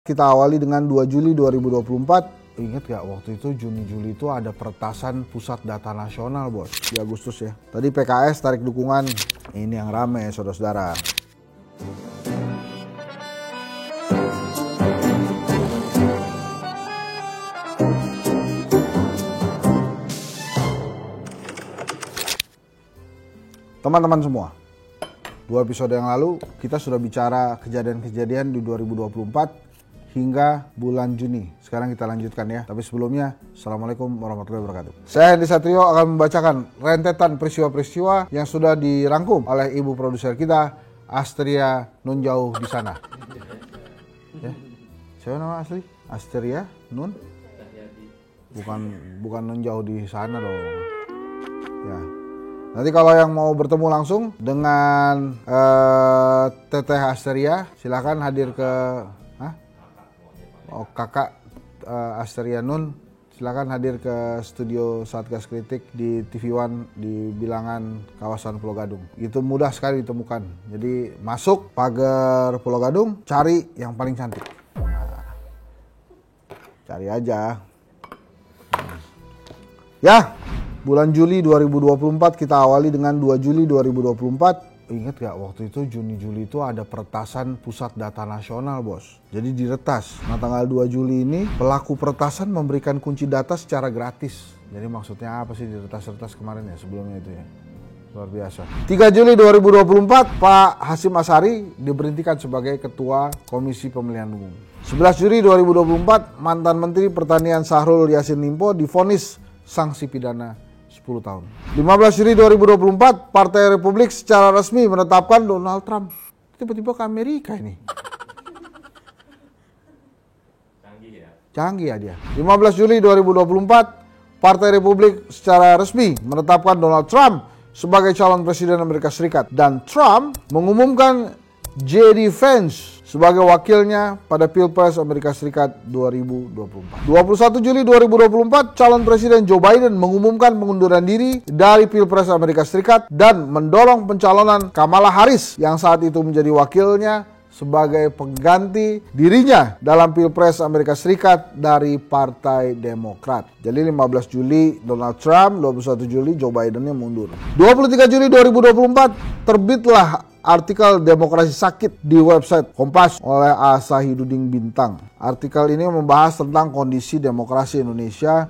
Kita awali dengan 2 Juli 2024. Ingat gak waktu itu Juni-Juli itu ada peretasan pusat data nasional bos di Agustus ya. Tadi PKS tarik dukungan, ini yang rame saudara-saudara. Teman-teman semua, 2 episode yang lalu kita sudah bicara kejadian-kejadian di 2024 hingga bulan Juni. Sekarang kita lanjutkan ya. Tapi sebelumnya, Assalamualaikum warahmatullahi wabarakatuh. Saya Hendy Satrio akan membacakan rentetan peristiwa-peristiwa yang sudah dirangkum oleh ibu produser kita, Astria Nun Jauh di sana. Ya. Siapa nama asli? Astria Nun? Bukan Nun Jauh di sana loh. Ya. Nanti kalau yang mau bertemu langsung dengan Teteh Astria, silakan hadir ke kakak Astria Nun, silakan hadir ke studio Satgas Kritik di TV One di Bilangan kawasan Pulau Gadung. Itu mudah sekali ditemukan. Jadi masuk pagar Pulau Gadung, cari yang paling cantik. Nah, cari aja. Ya, bulan Juli 2024 kita awali dengan 2 Juli 2024. Ingat gak waktu itu Juni-Juli itu ada peretasan pusat data nasional bos. Jadi diretas. Nah tanggal 2 Juli ini pelaku peretasan memberikan kunci data secara gratis. Jadi maksudnya apa sih diretas-retas kemarin ya sebelumnya itu ya. Luar biasa. 3 Juli 2024 Pak Hasyim Asyari diberhentikan sebagai Ketua Komisi Pemilihan Umum. 11 Juli 2024 mantan Menteri Pertanian Syahrul Yassin Limpo divonis sanksi pidana 10 tahun. 15 Juli 2024, Partai Republik secara resmi menetapkan Donald Trump. Tiba-tiba ke Amerika ini. Canggih ya dia. 15 Juli 2024, Partai Republik secara resmi menetapkan Donald Trump sebagai calon presiden Amerika Serikat. Dan Trump mengumumkan J.D. Vance sebagai wakilnya pada Pilpres Amerika Serikat 2024. 21 Juli 2024, calon presiden Joe Biden mengumumkan pengunduran diri dari Pilpres Amerika Serikat dan mendorong pencalonan Kamala Harris yang saat itu menjadi wakilnya sebagai pengganti dirinya dalam Pilpres Amerika Serikat dari Partai Demokrat. Jadi 15 Juli Donald Trump, 21 Juli Joe Biden yang mundur. 23 Juli 2024 terbitlah artikel Demokrasi Sakit di website Kompas oleh Asahidudin Bintang. Artikel ini membahas tentang kondisi demokrasi Indonesia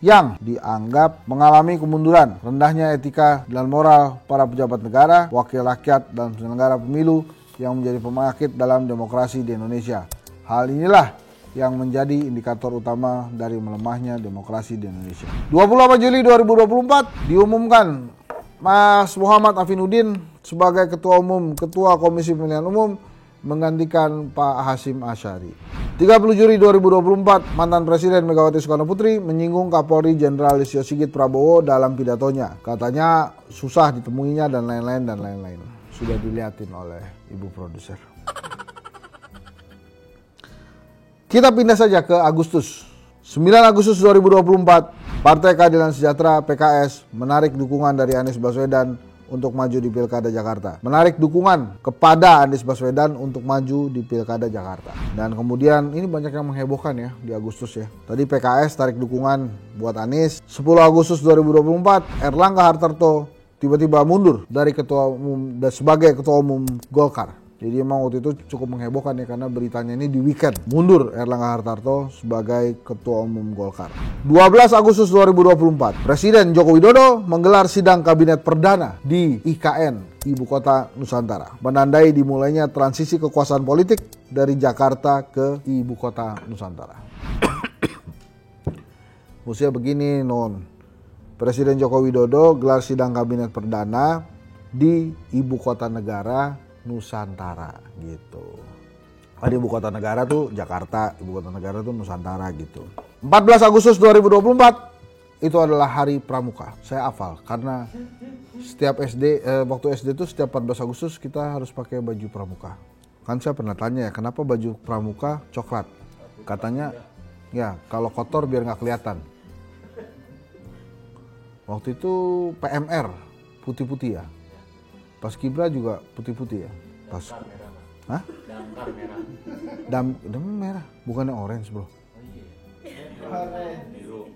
yang dianggap mengalami kemunduran, rendahnya etika dan moral para pejabat negara, wakil rakyat, dan penyelenggara pemilu yang menjadi penyakit dalam demokrasi di Indonesia. Hal inilah yang menjadi indikator utama dari melemahnya demokrasi di Indonesia. 28 Juli 2024 diumumkan Mas Muhammad Afinuddin sebagai Ketua Komisi Pemilihan Umum menggantikan Pak Hasyim Asyari. 30 Juli 2024 mantan Presiden Megawati Soekarno Putri menyinggung Kapolri Jenderal Listio Sigit Prabowo dalam pidatonya. Katanya susah ditemuinya dan lain-lain. Sudah dilihatin oleh ibu produser. Kita pindah saja ke Agustus. 9 Agustus 2024, Partai Keadilan Sejahtera PKS menarik dukungan dari Anies Baswedan untuk maju di Pilkada Jakarta. Menarik dukungan kepada Anies Baswedan untuk maju di Pilkada Jakarta. Dan kemudian ini banyak yang menghebohkan ya di Agustus ya. Tadi PKS tarik dukungan buat Anies. 10 Agustus 2024, Erlangga Hartarto tiba-tiba mundur dari sebagai Ketua Umum Golkar. Jadi emang waktu itu cukup menghebohkan ya karena beritanya ini di weekend. Mundur Erlangga Hartarto sebagai Ketua Umum Golkar. 12 Agustus 2024, Presiden Joko Widodo menggelar sidang kabinet perdana di IKN, Ibu Kota Nusantara. Menandai dimulainya transisi kekuasaan politik dari Jakarta ke Ibu Kota Nusantara. Maksudnya begini non. Presiden Joko Widodo gelar sidang kabinet perdana di Ibu Kota Negara Nusantara gitu. Di Ibu Kota Negara tuh Jakarta, Ibu Kota Negara tuh Nusantara gitu. 14 Agustus 2024 itu adalah Hari Pramuka. Saya hafal karena setiap waktu SD tuh setiap 14 Agustus kita harus pakai baju pramuka. Kan saya pernah tanya ya, kenapa baju pramuka coklat? Katanya ya kalau kotor biar nggak kelihatan. Waktu itu PMR putih-putih ya. Pas Kibra juga putih-putih ya. Pas Hah? Damkar merah. Dam merah, bukannya orange bro. Oh iya. Biru.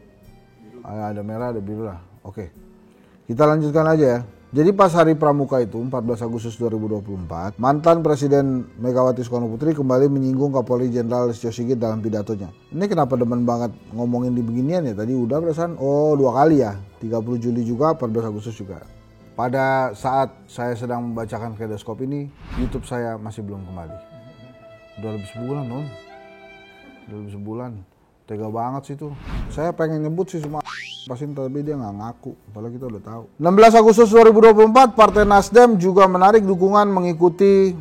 Ada merah, ada biru lah. Oke. Kita lanjutkan aja ya. Jadi pas hari Pramuka itu 14 Agustus 2024, mantan Presiden Megawati Soekarno Putri kembali menyinggung Kapolri Jenderal Listio Sigit dalam pidatonya. Ini kenapa demen banget ngomongin di beginian ya? Tadi udah perasaan, oh 2 kali ya. 30 Juli juga, 14 Agustus juga. Pada saat saya sedang membacakan Kaleidoskop ini, YouTube saya masih belum kembali. Udah lebih sebulan Om. Udah lebih sebulan. Tega banget sih tuh. Saya pengen nyebut sih semua pasin, tapi dia nggak ngaku, padahal kita udah tahu. 16 Agustus 2024, Partai Nasdem juga menarik dukungan mengikuti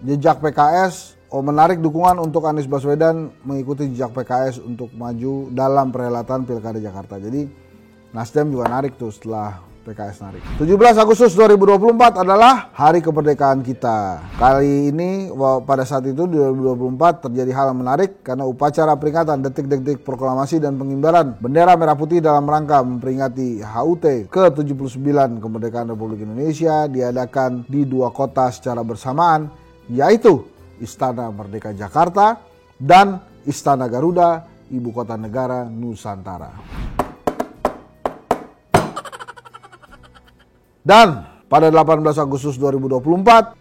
jejak PKS. Menarik dukungan untuk Anies Baswedan mengikuti jejak PKS untuk maju dalam perhelatan Pilkada Jakarta. Jadi Nasdem juga narik tuh setelah PKS narik. 17 Agustus 2024 adalah hari kemerdekaan kita. Kali ini pada saat itu 2024 terjadi hal yang menarik karena upacara peringatan detik-detik proklamasi dan pengibaran bendera merah putih dalam rangka memperingati HUT ke-79 kemerdekaan Republik Indonesia diadakan di 2 kota secara bersamaan, yaitu Istana Merdeka Jakarta dan Istana Garuda, Ibu Kota Negara Nusantara. Dan pada 18 Agustus 2024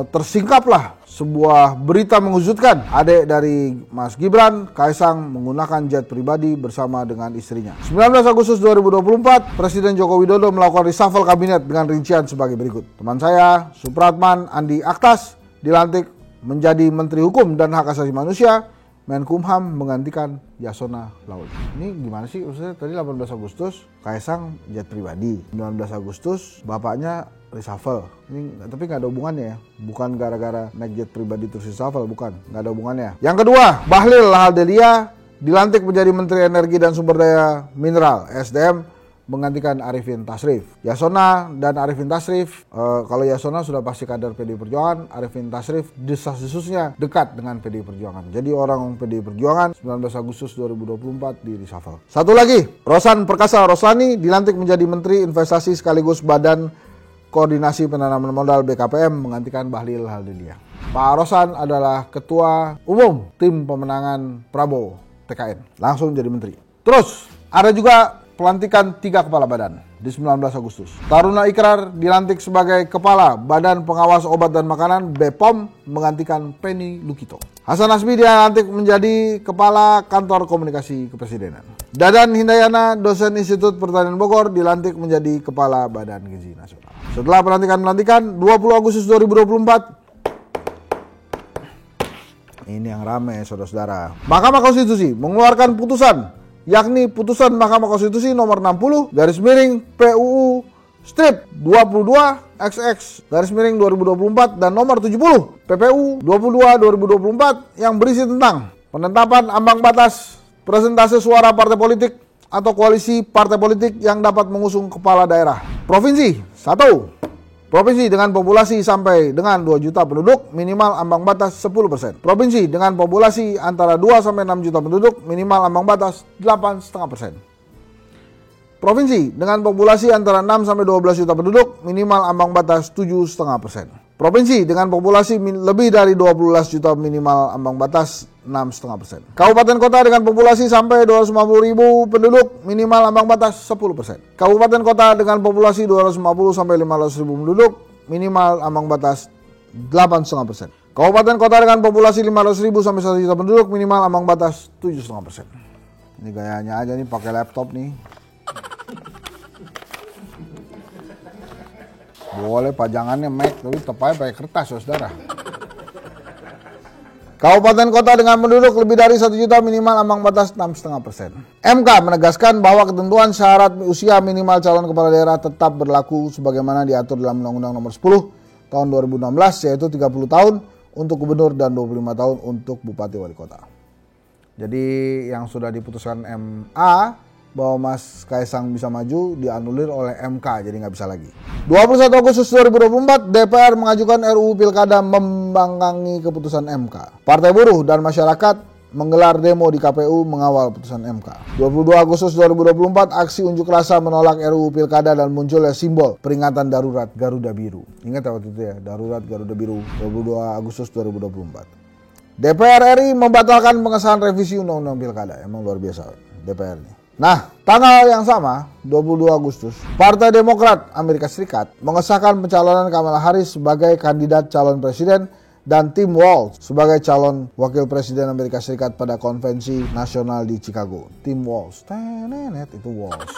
tersingkaplah sebuah berita mengejutkan. Adik dari Mas Gibran, Kaisang, menggunakan jet pribadi bersama dengan istrinya. 19 Agustus 2024, Presiden Joko Widodo melakukan reshuffle kabinet dengan rincian sebagai berikut. Teman saya, Supratman Andi Aktas, dilantik menjadi Menteri Hukum dan Hak Asasi Manusia. Menkumham menggantikan Yasona Lawli. Ini gimana sih? Maksudnya tadi 18 Agustus Kaisang jet pribadi, 19 Agustus bapaknya reshuffle. Ini tapi nggak ada hubungannya ya. Bukan gara-gara naik jet pribadi terus reshuffle, bukan. Nggak ada hubungannya. Yang kedua, Bahlil Lahadalia dilantik menjadi Menteri Energi dan Sumber Daya Mineral (SDM) menggantikan Arifin Tasrif. Yasona dan Arifin Tasrif, kalau Yasona sudah pasti kader PDI Perjuangan, Arifin Tasrif desas-desusnya dekat dengan PDI Perjuangan. Jadi orang PDI Perjuangan 19 Agustus 2024 di reshuffle. Satu lagi, Rosan Perkasa Roslani dilantik menjadi Menteri Investasi sekaligus Badan Koordinasi Penanaman Modal BKPM menggantikan Bahlil Lahadalia. Pak Rosan adalah Ketua Umum Tim Pemenangan Prabowo TKN, langsung jadi Menteri. Terus ada juga pelantikan 3 kepala badan di 19 Agustus. Taruna Ikrar dilantik sebagai Kepala Badan Pengawas Obat dan Makanan BPOM menggantikan Penny Lukito. Hasan Nasbi dilantik menjadi Kepala Kantor Komunikasi Kepresidenan. Dadan Hindayana, dosen Institut Pertanian Bogor, dilantik menjadi Kepala Badan Gizi Nasional. Setelah pelantikan 20 Agustus 2024, ini yang ramai saudara-saudara. Mahkamah Konstitusi mengeluarkan putusan, yakni putusan Mahkamah Konstitusi nomor 60 /PUU strip 22 XX /2024 dan nomor 70 PPU 22 2024 yang berisi tentang penetapan ambang batas persentase suara partai politik atau koalisi partai politik yang dapat mengusung kepala daerah. Provinsi 1. Provinsi dengan populasi sampai dengan 2 juta penduduk minimal ambang batas 10%. Provinsi dengan populasi antara 2 sampai 6 juta penduduk minimal ambang batas 8,5%. Provinsi dengan populasi antara 6 sampai 12 juta penduduk minimal ambang batas 7,5%. Provinsi dengan populasi lebih dari 12 juta minimal ambang batas 6,5%. Kabupaten kota dengan populasi sampai 250.000 penduduk minimal ambang batas 10%. Kabupaten kota dengan populasi 250 sampai 500.000 penduduk minimal ambang batas 8,5%. Kabupaten kota dengan populasi 500.000 sampai 1 juta penduduk minimal ambang batas 7,5%. Ini gayanya aja nih pakai laptop nih. Boleh pajangannya Mac, tapi tetap aja pakai kertas saudara. Kabupaten kota dengan penduduk lebih dari 1 juta minimal ambang batas 6,5%. MK menegaskan bahwa ketentuan syarat usia minimal calon kepala daerah tetap berlaku sebagaimana diatur dalam Undang-Undang Nomor 10 Tahun 2016, yaitu 30 tahun untuk gubernur dan 25 tahun untuk bupati wali kota. Jadi yang sudah diputuskan MA bahwa Mas Kaisang bisa maju dianulir oleh MK, jadi nggak bisa lagi. 21 Agustus 2024, DPR mengajukan RUU Pilkada membangkangi keputusan MK. Partai Buruh dan masyarakat menggelar demo di KPU mengawal putusan MK. 22 Agustus 2024, aksi unjuk rasa menolak RUU Pilkada dan munculnya simbol peringatan darurat Garuda Biru. Ingat ya waktu itu ya, darurat Garuda Biru 22 Agustus 2024. DPR RI membatalkan pengesahan revisi Undang-Undang Pilkada. Emang luar biasa DPR ini. Nah, tanggal yang sama, 22 Agustus, Partai Demokrat Amerika Serikat mengesahkan pencalonan Kamala Harris sebagai kandidat calon presiden dan Tim Walz sebagai calon wakil presiden Amerika Serikat pada konvensi nasional di Chicago. Tim Walz, tenenet itu Walz.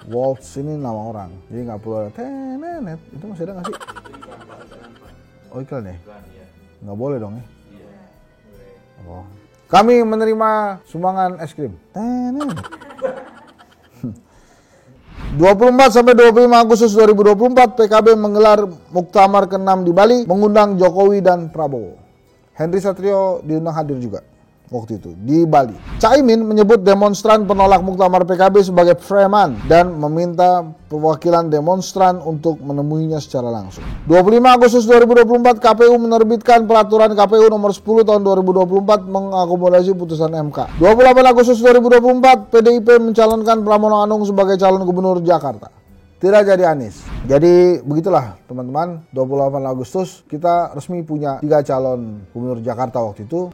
Walz ini nama orang, jadi nggak perlu ada tenenet. Itu masih ada nggak sih? Oh iklan ya? Nggak boleh dong ya? Oh. Kami menerima sumbangan es krim. Tenenet. 24 sampai 25 Agustus 2024, PKB menggelar muktamar ke-6 di Bali, mengundang Jokowi dan Prabowo. Henry Satrio diundang hadir juga waktu itu di Bali. Caimin menyebut demonstran penolak muktamar PKB sebagai preman dan meminta perwakilan demonstran untuk menemuinya secara langsung. 25 Agustus 2024, KPU menerbitkan peraturan KPU nomor 10 tahun 2024 mengakomodasi putusan MK. 28 Agustus 2024, PDIP mencalonkan Pramono Anung sebagai calon gubernur Jakarta. Tidak jadi Anies. Jadi begitulah teman-teman, 28 Agustus kita resmi punya 3 calon gubernur Jakarta waktu itu.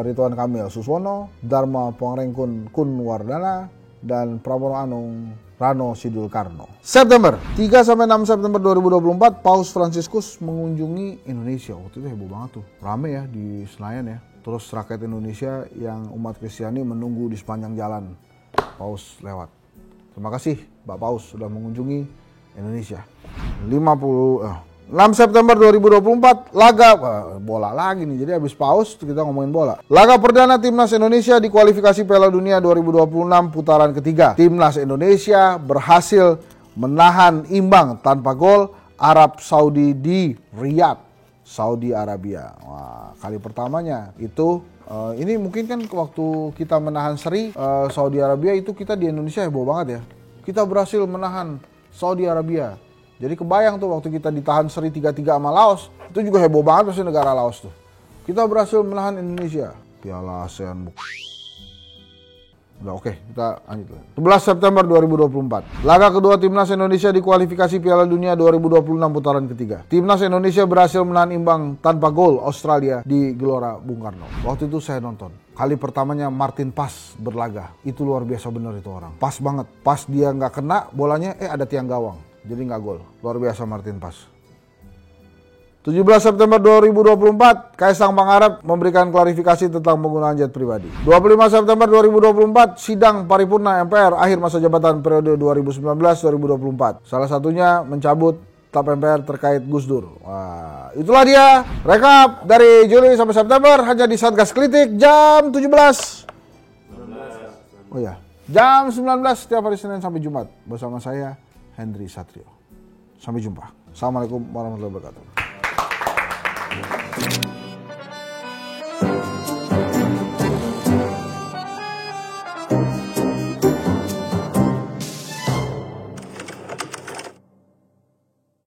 Ridwan Kamil Suswono, Dharma Pangrengkun Kunwardana, dan Pramono Anung Rano Sidul Karno. September, 3 sampai 6 September 2024, Paus Fransiskus mengunjungi Indonesia. Waktu itu heboh banget tuh. Rame ya di Senayan ya. Terus rakyat Indonesia yang umat Kristiani menunggu di sepanjang jalan Paus lewat. Terima kasih Pak Paus sudah mengunjungi Indonesia. 6 September 2024, laga bola lagi nih. Jadi habis Paus kita ngomongin bola. Laga perdana Timnas Indonesia di kualifikasi Piala Dunia 2026 putaran ketiga. Timnas Indonesia berhasil menahan imbang tanpa gol Arab Saudi di Riyadh, Saudi Arabia. Wah, kali pertamanya itu. Ini mungkin kan waktu kita menahan seri Saudi Arabia itu kita di Indonesia heboh banget ya. Kita berhasil menahan Saudi Arabia. Jadi kebayang tuh waktu kita ditahan seri 3-3 sama Laos. Itu juga heboh banget pasti negara Laos tuh. Kita berhasil menahan Indonesia. Piala ASEAN. Udah oke, kita lanjut. 11 September 2024. Laga kedua Timnas Indonesia di kualifikasi Piala Dunia 2026 putaran ketiga. Timnas Indonesia berhasil menahan imbang tanpa gol Australia di Gelora Bung Karno. Waktu itu saya nonton. Kali pertamanya Martin Pas berlaga. Itu luar biasa bener itu orang. Pas banget. Pas dia nggak kena bolanya, ada tiang gawang. Jadi nggak gol. Luar biasa Martin Pas. 17 September 2024, Kaisang Pangarep memberikan klarifikasi tentang penggunaan jet pribadi. 25 September 2024, sidang paripurna MPR akhir masa jabatan periode 2019-2024. Salah satunya mencabut TAP MPR terkait Gus Dur. Wah, itulah dia rekap dari Juli sampai September hanya di Satgas Kritik jam 17. Oh ya, jam 19 setiap hari Senin sampai Jumat bersama saya Henry Satrio. Sampai jumpa. Assalamualaikum warahmatullahi wabarakatuh.